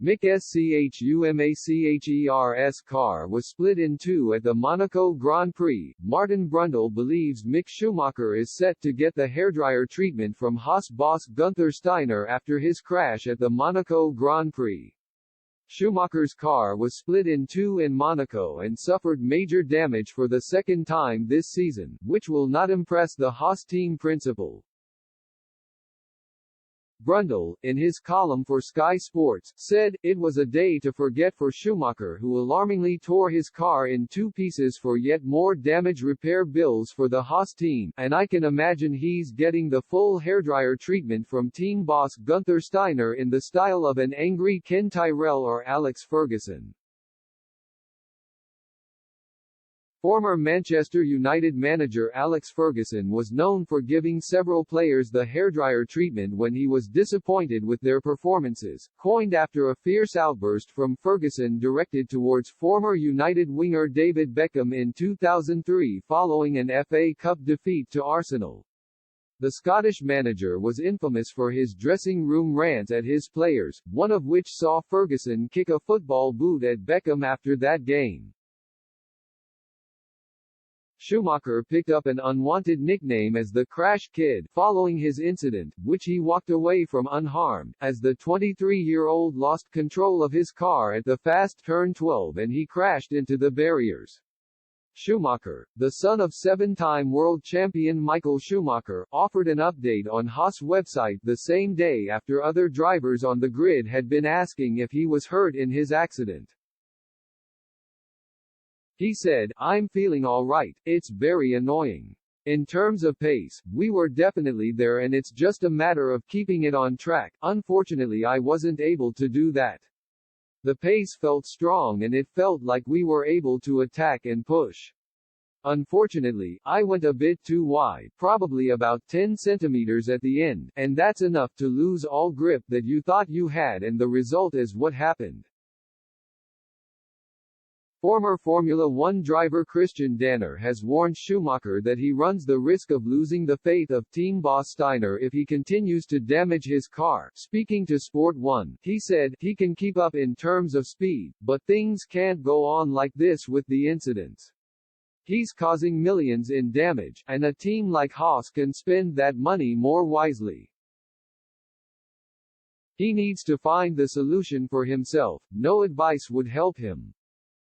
Mick Schumacher's car was split in two at the Monaco Grand Prix. Martin Brundle believes Mick Schumacher is set to get the hairdryer treatment from Haas boss Günther Steiner after his crash at the Monaco Grand Prix. Schumacher's car was split in two in Monaco and suffered major damage for the second time this season, which will not impress the Haas team principal. Brundle, in his column for Sky Sports, said, "It was a day to forget for Schumacher, who alarmingly tore his car in two pieces for yet more damage repair bills for the Haas team, and I can imagine he's getting the full hairdryer treatment from team boss Günther Steiner in the style of an angry Ken Tyrrell or Alex Ferguson." Former Manchester United manager Alex Ferguson was known for giving several players the hairdryer treatment when he was disappointed with their performances, coined after a fierce outburst from Ferguson directed towards former United winger David Beckham in 2003 following an FA Cup defeat to Arsenal. The Scottish manager was infamous for his dressing room rants at his players, one of which saw Ferguson kick a football boot at Beckham after that game. Schumacher picked up an unwanted nickname as the Crash Kid following his incident, which he walked away from unharmed, as the 23-year-old lost control of his car at the fast turn 12 and he crashed into the barriers. Schumacher, the son of seven-time world champion Michael Schumacher, offered an update on Haas website the same day after other drivers on the grid had been asking if he was hurt in his accident. He said, "I'm feeling all right, it's very annoying. In terms of pace, we were definitely there and it's just a matter of keeping it on track. Unfortunately I wasn't able to do that. The pace felt strong and it felt like we were able to attack and push. Unfortunately, I went a bit too wide, probably about 10 centimeters at the end, and that's enough to lose all grip that you thought you had, and the result is what happened." Former Formula One driver Christian Danner has warned Schumacher that he runs the risk of losing the faith of team boss Steiner if he continues to damage his car. Speaking to Sport 1, he said, "He can keep up in terms of speed, but things can't go on like this with the incidents. He's causing millions in damage, and a team like Haas can spend that money more wisely. He needs to find the solution for himself, no advice would help him.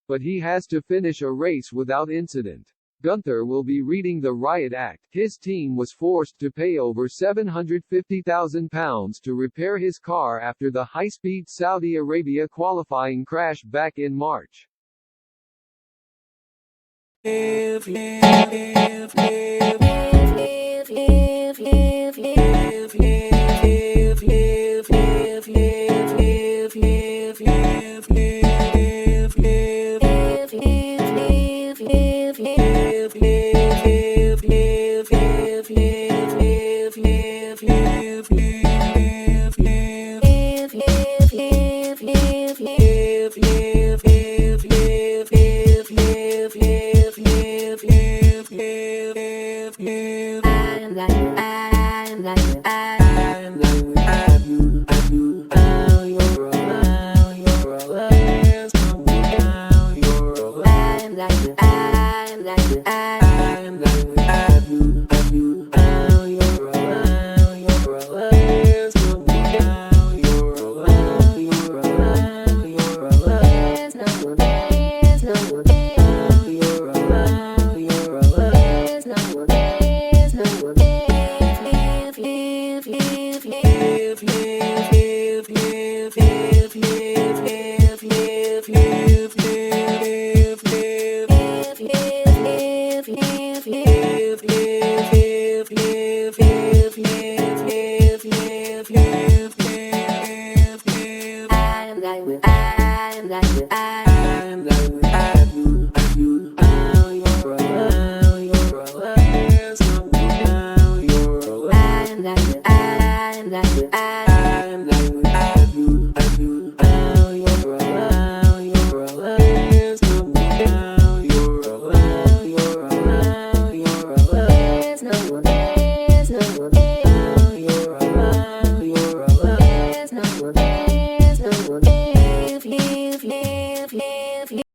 But he has to finish a race without incident." Günther will be reading the Riot Act. His team was forced to pay over £750,000 to repair his car after the high-speed Saudi Arabia qualifying crash back in March. There's no